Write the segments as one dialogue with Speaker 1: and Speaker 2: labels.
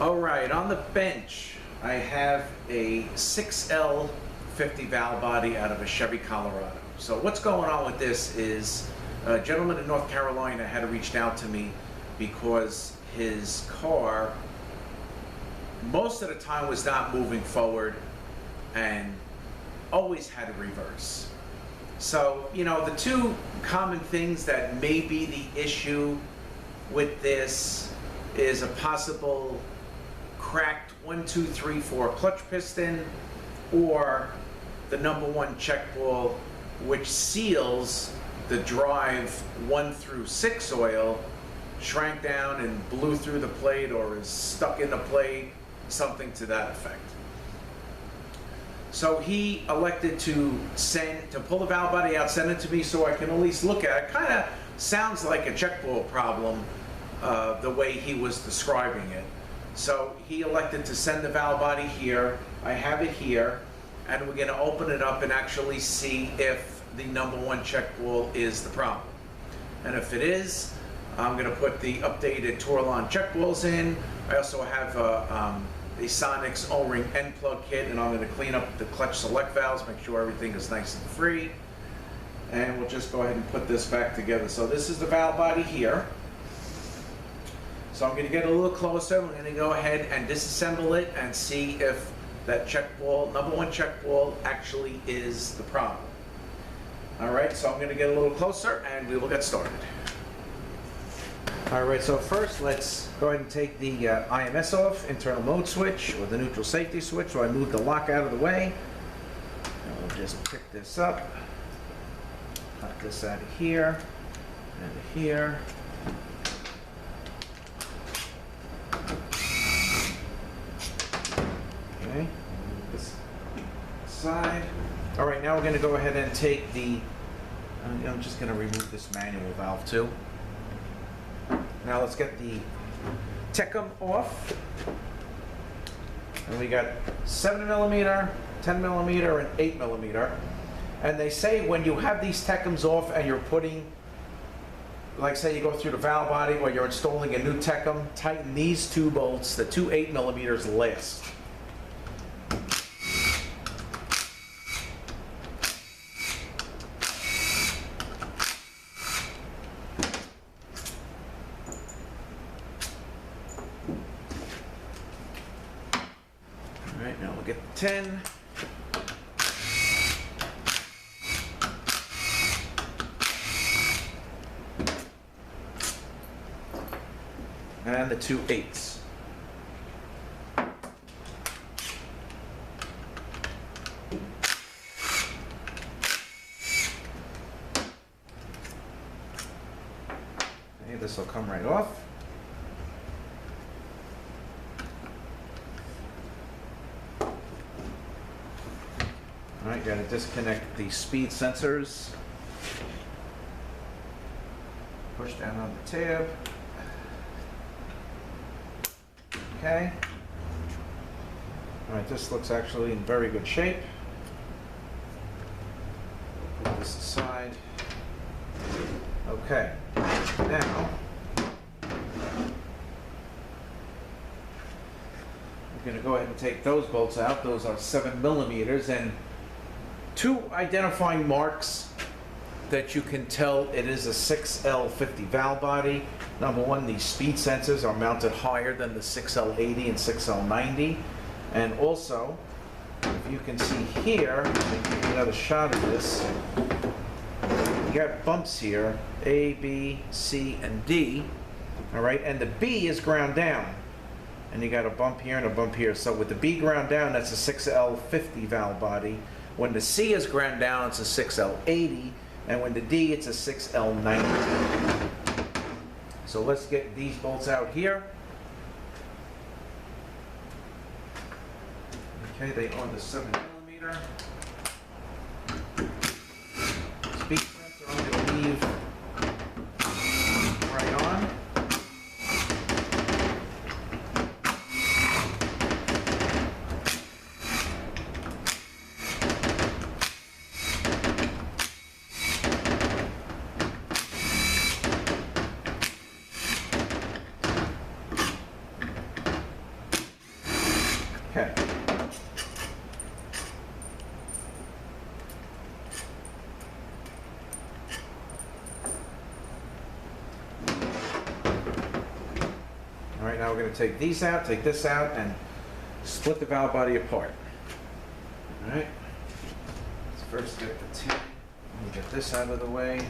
Speaker 1: All right, on the bench, I have a 6L50 valve body out of a Chevy Colorado. So what's going on with this is a gentleman in North Carolina had reached out to me because his car most of the time was not moving forward and always had a reverse. So, you know, the two common things that may be the issue with this is a possible cracked 1, 2, 3, 4 clutch piston, or the number one check ball, which seals the drive 1 through 6 oil, shrank down and blew through the plate or is stuck in the plate, something to that effect. So he elected to pull the valve body out, send it to me so I can at least look at it. Kind of sounds like a check ball problem, the way he was describing it. So he elected to send the valve body here. I have it here, and we're going to open it up and actually see if the number one check ball is the problem. And if it is, I'm going to put the updated Torlon check balls in. I also have a Sonic's O-ring end plug kit, and I'm going to clean up the clutch select valves, make sure everything is nice and free. And we'll just go ahead and put this back together. So this is the valve body here. So I'm going to get a little closer. We're going to go ahead and disassemble it and see if that check ball, number one check ball, actually is the problem. All right, so I'm going to get a little closer and we will get started. All right, so first let's go ahead and take the IMS off, internal mode switch, or the neutral safety switch. So I move the lock out of the way. And we'll just pick this up, pop this out of here, and here. Okay, this side. All right, now we're going to go ahead and take the, I'm just going to remove this manual valve too. Now let's get the Tecum off. And we got 7mm, 10mm, and 8mm. And they say when you have these Tecums off and you're putting, like say you go through the valve body or you're installing a new Tecum, tighten these two bolts, the two 8mm last. All right, now we'll get the 10. And the two 8s. Okay, this will come right off. All right, got to disconnect the speed sensors. Push down on the tab. Okay. All right, this looks actually in very good shape. Put this aside. Okay. Now, we're going to go ahead and take those bolts out. Those are 7mm, and two identifying marks that you can tell it is a 6L50 valve body. Number one, the speed sensors are mounted higher than the 6L80 and 6L90. And also, if you can see here, let me give you another shot of this. You got bumps here, A, B, C, and D. All right, and the B is ground down. And you got a bump here and a bump here. So with the B ground down, that's a 6L50 valve body. When the C is ground down, it's a 6L80. And when the D, it's a 6L90. So let's get these bolts out here. Okay, they are the 7mm. Speed sensor I'm going to leave right on. All right, now we're going to take these out, take this out, and split the valve body apart. All right, let's first get the 10. Let me get this out of the way.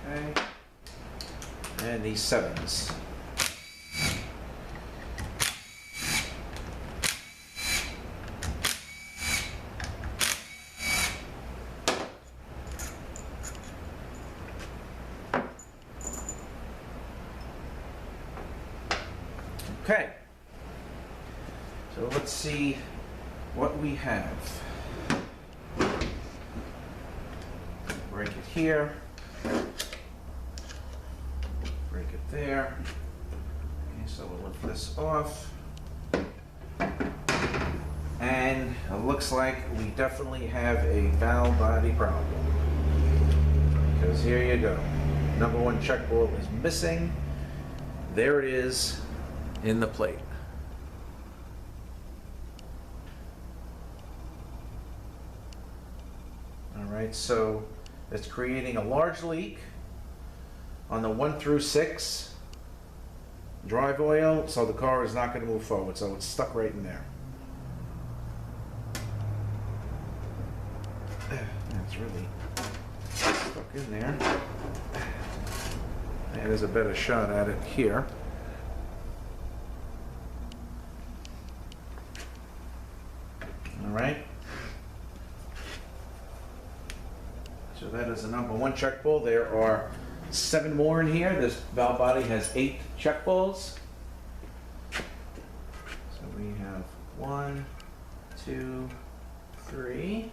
Speaker 1: Okay, and these 7s. Okay, so let's see what we have. Break it here, break it there. Okay, so we'll lift this off. And it looks like we definitely have a valve body problem. Because here you go. Number 1 check ball is missing. There it is in the plate. All right, so it's creating a large leak on the 1 through 6 drive oil, so the car is not going to move forward, so it's stuck right in there. It's really stuck in there. And there's a better shot at it here. All right. So that is the number 1 check ball. There are 7 more in here. This valve body has 8 check balls. So we have 1, 2, 3,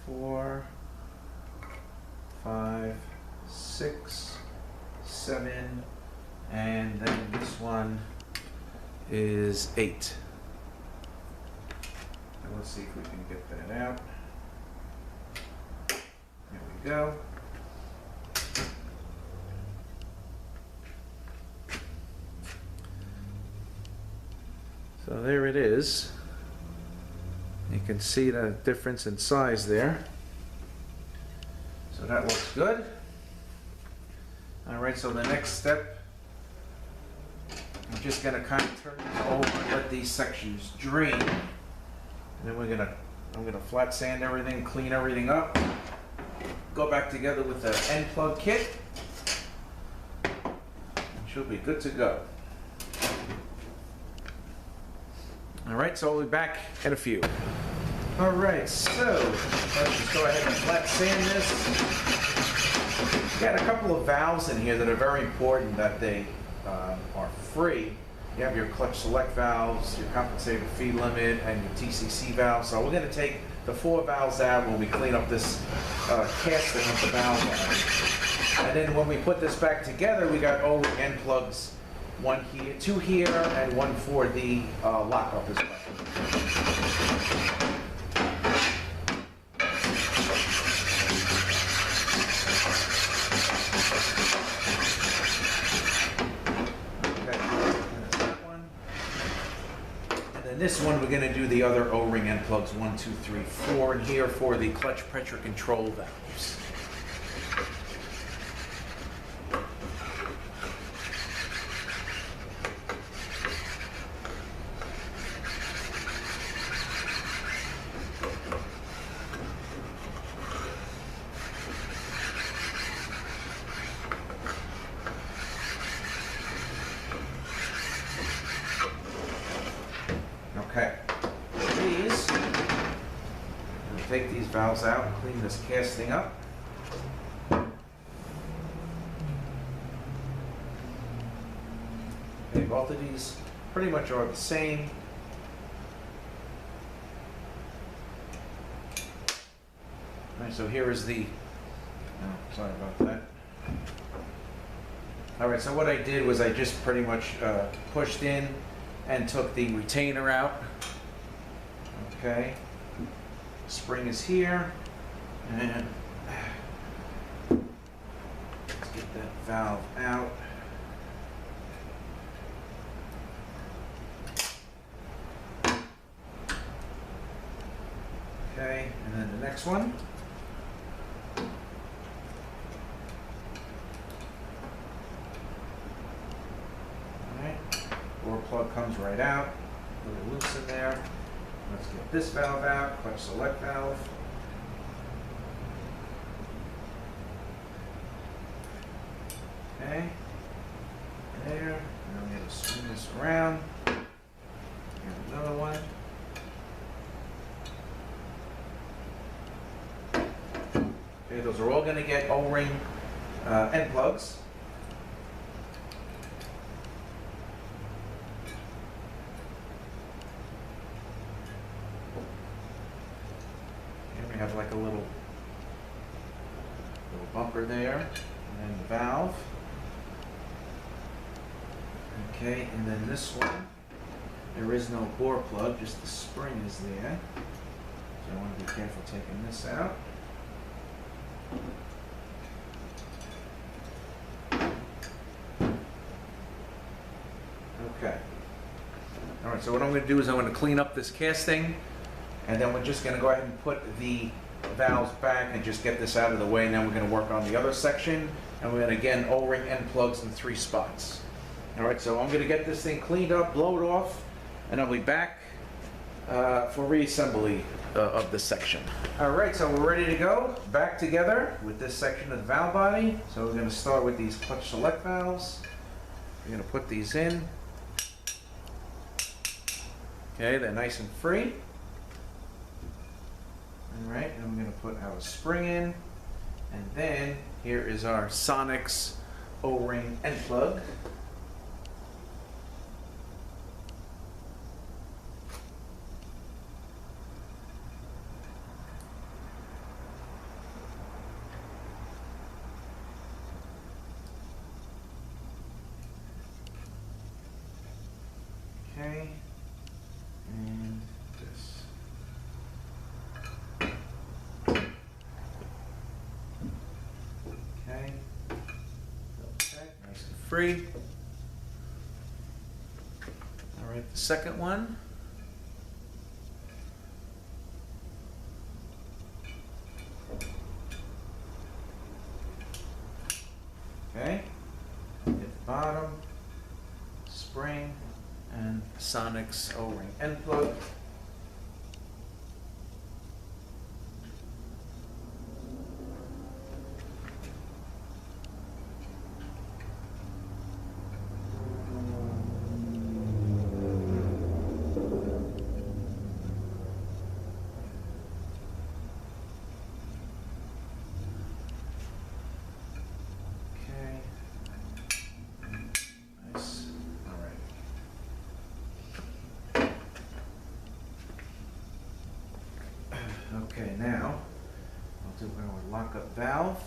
Speaker 1: 4, 5, 6, 7, and then this one is 8. And let's see if we can get that out. There we go. So there it is. You can see the difference in size there. So that looks good. All right, so the next step, I'm just gonna kind of turn this over and let these sections drain. And then I'm gonna flat sand everything, clean everything up, go back together with the end plug kit, and she'll be good to go. All right, so we'll be back in a few. All right, so let's just go ahead and flat sand this. Got a couple of valves in here that are very important that they are free. You have your clutch select valves, your compensator feed limit, and your TCC valve. So we're going to take the 4 valves out when we clean up this casting of the valve line. And then when we put this back together, we got all the end plugs, 1 here, 2 here, and 1 for the lockup as well. This one, we're going to do the other O-ring end plugs, 1, 2, 3, 4 in here for the clutch pressure control valves. Okay, these, we'll take these valves out and clean this casting up. Okay, both of these pretty much are the same. All right, so here is the, oh, sorry about that. All right, so what I did was I just pretty much pushed in and took the retainer out. Okay, spring is here, and let's get that valve out. Okay, and then the next one. plug comes right out. Put it loose in there. Let's get this valve out, clutch select valve. Okay, there. Now I'm going to swing this around. Here's another one. Okay, those are all going to get O-ring end plugs. And we have like a little bumper there, and then the valve. Okay, and then this one, there is no bore plug, just the spring is there. So I want to be careful taking this out. Okay. All right, so what I'm going to do is I'm going to clean up this casting, and then we're just going to go ahead and put the valves back and just get this out of the way, and then we're going to work on the other section, and we're going to, again, O-ring end plugs in 3 spots. All right, so I'm going to get this thing cleaned up, blow it off, and I'll be back for reassembly of this section. All right, so we're ready to go back together with this section of the valve body. So we're going to start with these clutch select valves. We're going to put these in. Okay, they're nice and free. All right, and we're going to put our spring in. And then here is our Sonics O-ring end plug. Okay, and this. Okay, nice and free. All right, the second one. Okay, hit the bottom, spring, and Sonics O-ring end plug. Okay. Nice. All right. Okay, now I'll do our lock-up valve.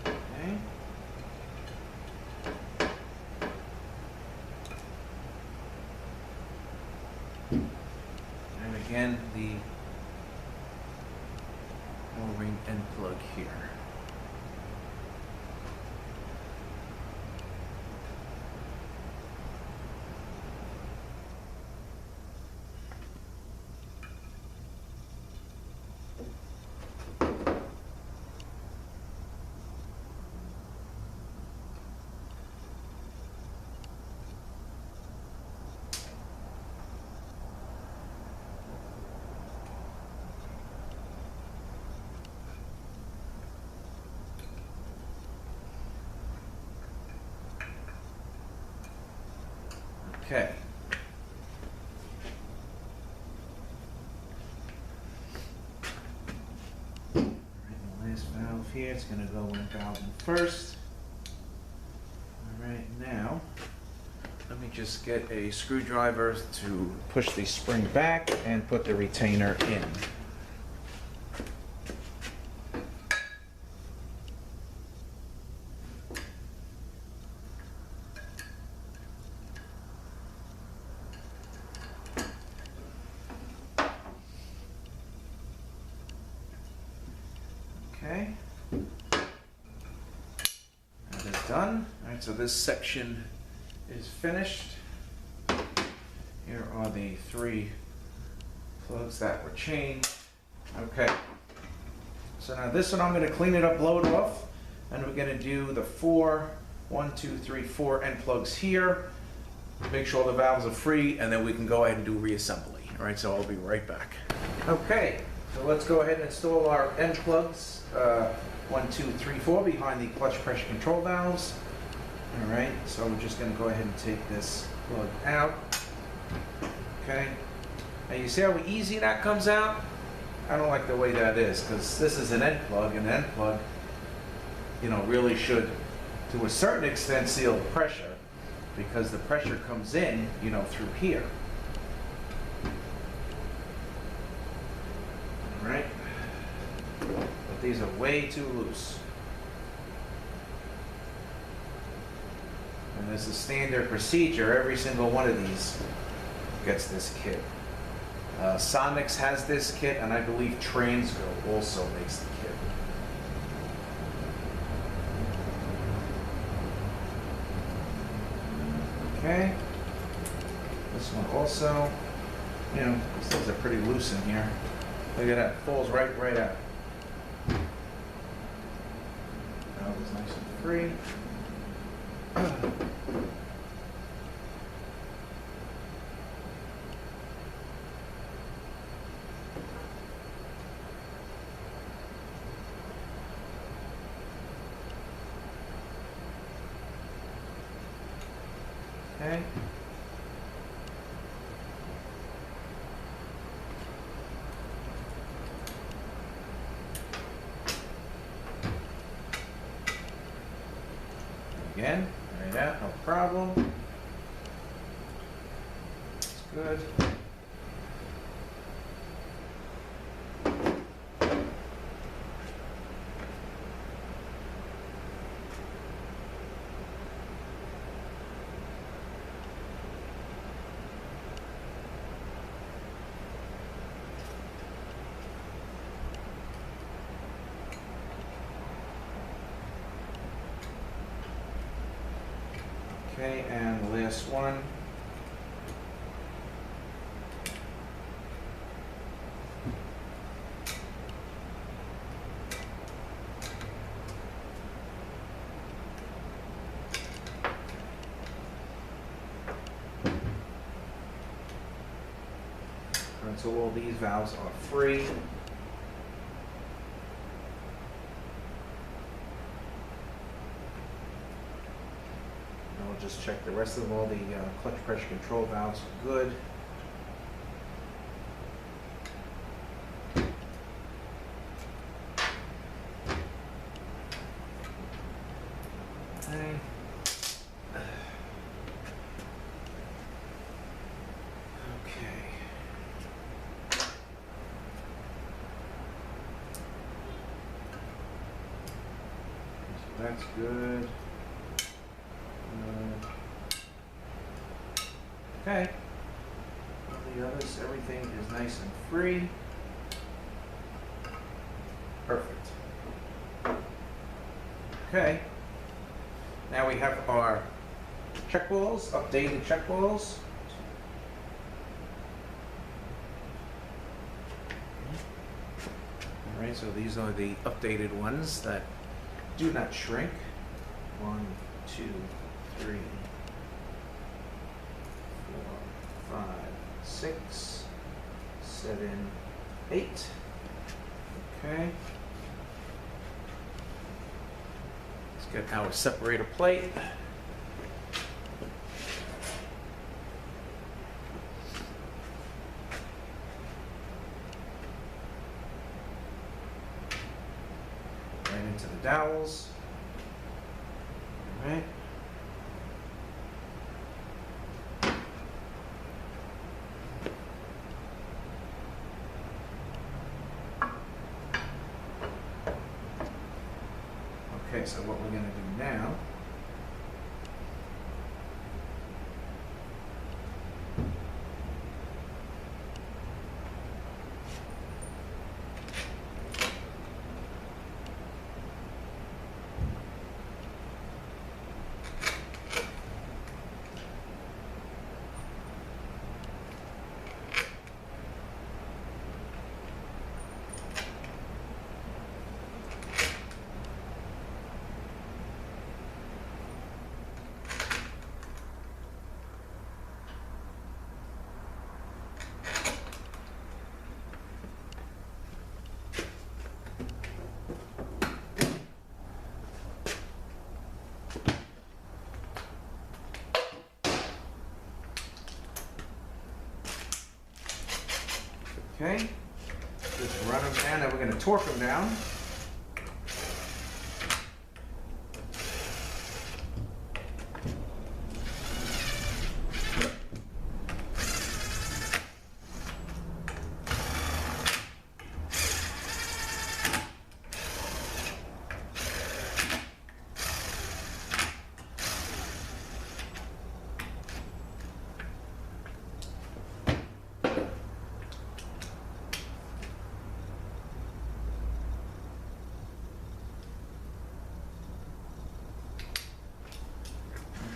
Speaker 1: Okay. And again, the O-ring end plug here. Okay. All right, the last valve here, it's going to go in valve in first. All right, now let me just get a screwdriver to push the spring back and put the retainer in. Okay, that is done. All right, so this section is finished. Here are the 3 plugs that were changed. Okay. So now this one I'm going to clean it up, blow it off, and we're going to do the 4 end plugs here. Make sure the valves are free, and then we can go ahead and do reassembly. All right, so I'll be right back. Okay, so let's go ahead and install our end plugs, 1, 2, 3, 4, behind the clutch pressure control valves. All right, so we're just going to go ahead and take this plug out. Okay, now you see how easy that comes out? I don't like the way that is, because this is an end plug, and an end plug, you know, really should, to a certain extent, seal the pressure, because the pressure comes in, you know, through here. All right, but these are way too loose. And as a standard procedure, every single one of these gets this kit. Sonics has this kit, and I believe Transgo also makes the kit. Okay. This one also, you know, these things are pretty loose in here. Look at that, it falls right out. That was nice and free. Okay. Again, right out, no problem. It's good. Okay, and the last one. And so all these valves are free. We'll just check the rest of them. All the clutch pressure control valves are good. Okay. Okay. So that's good. Okay. All the others, everything is nice and free. Perfect. Okay. Now we have our check walls, updated check walls. All right, so these are the updated ones that do not shrink. 1, 2, 3. 4, 5, 6, 7, 8. Okay. Let's get our separator plate. Right into the dowels. All right. Okay, so what we're going to do now Okay, just run them down, and we're going to torque them down.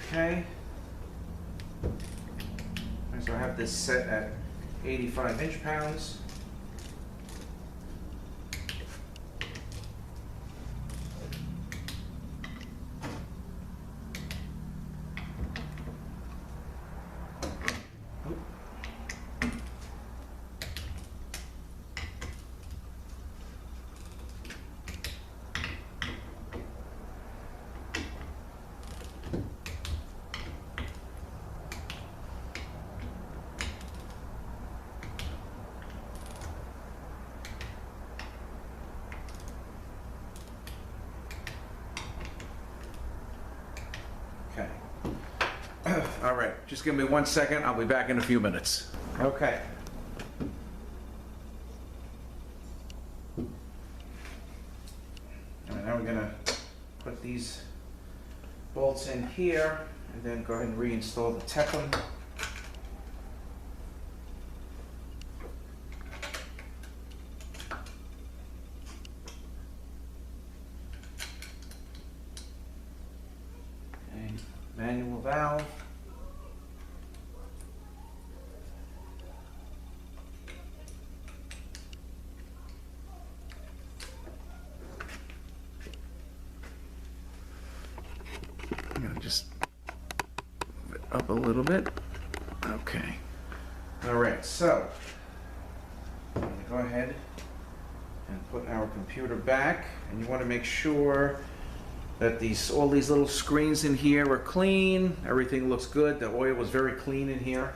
Speaker 1: Okay, so I have this set at 85 inch-pounds. Okay. All right, just give me 1 second. I'll be back in a few minutes. Okay. All right, now we're gonna put these bolts in here and then go ahead and reinstall the Tecum. Manual valve. I'm gonna just move it up a little bit. Okay. All right, so I'm gonna go ahead and put our computer back, and you want to make sure that all these little screens in here are clean. Everything looks good. The oil was very clean in here.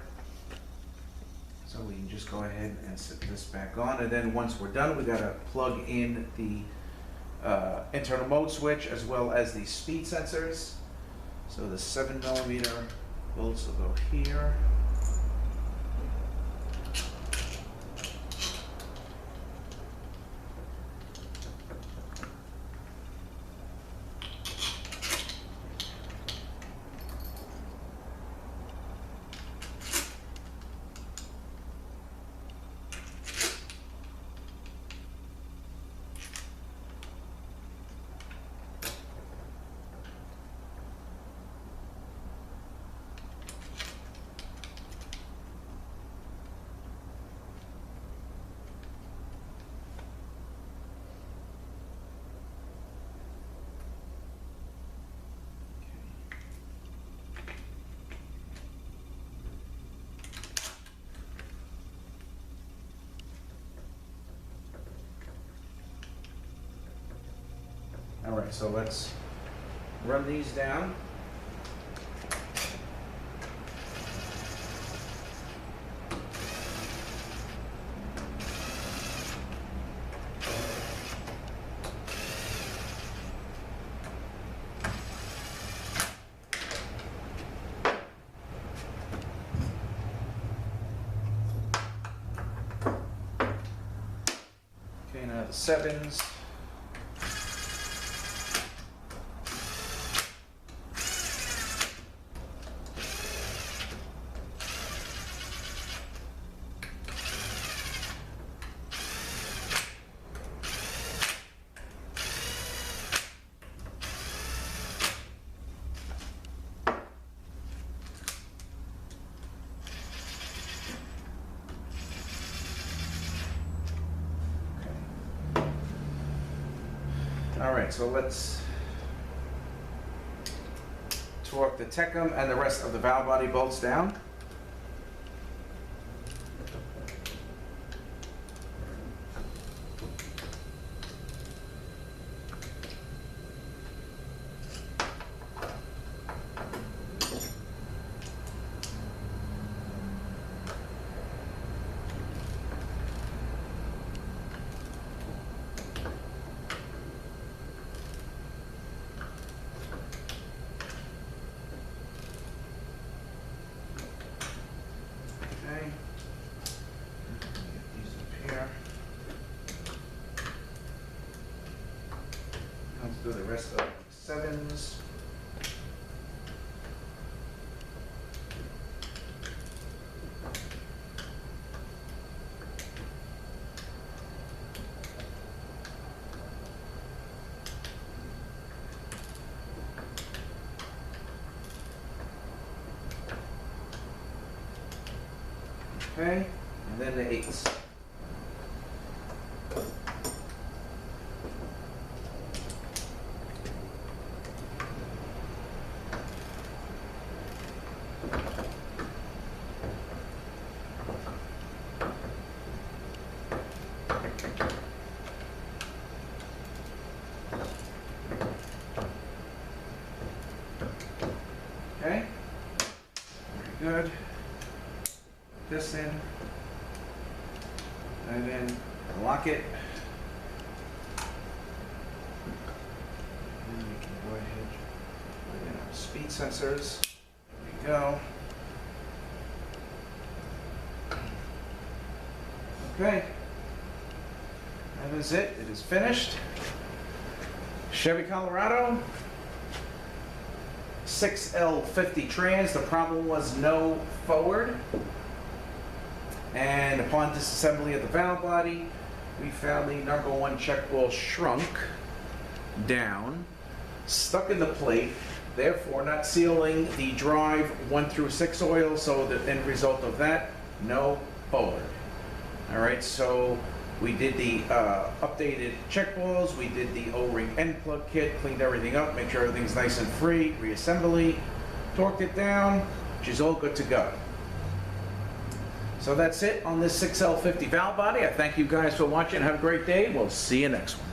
Speaker 1: So we can just go ahead and set this back on. And then once we're done, we gotta plug in the internal mode switch as well as the speed sensors. So the 7mm bolts will go here. All right, so let's run these down. Okay, now the 7s. All right, so let's torque the Tecum and the rest of the valve body bolts down. rest of the 7s. Okay, and then the 8s. Okay, very good. This in, and then lock it. And we can go ahead put in our speed sensors. There we go. Okay, that is it. It is finished. Chevy Colorado 6L50 trans. The problem was no forward. And upon disassembly of the valve body, we found the number 1 check ball shrunk down, stuck in the plate, therefore not sealing the drive 1 through 6 oil, so the end result of that, no forward. All right, so we did the updated check balls, we did the O-ring end plug kit, cleaned everything up, make sure everything's nice and free, reassembly, torqued it down, which is all good to go. So that's it on this 6L50 valve body. I thank you guys for watching. Have a great day. We'll see you next one.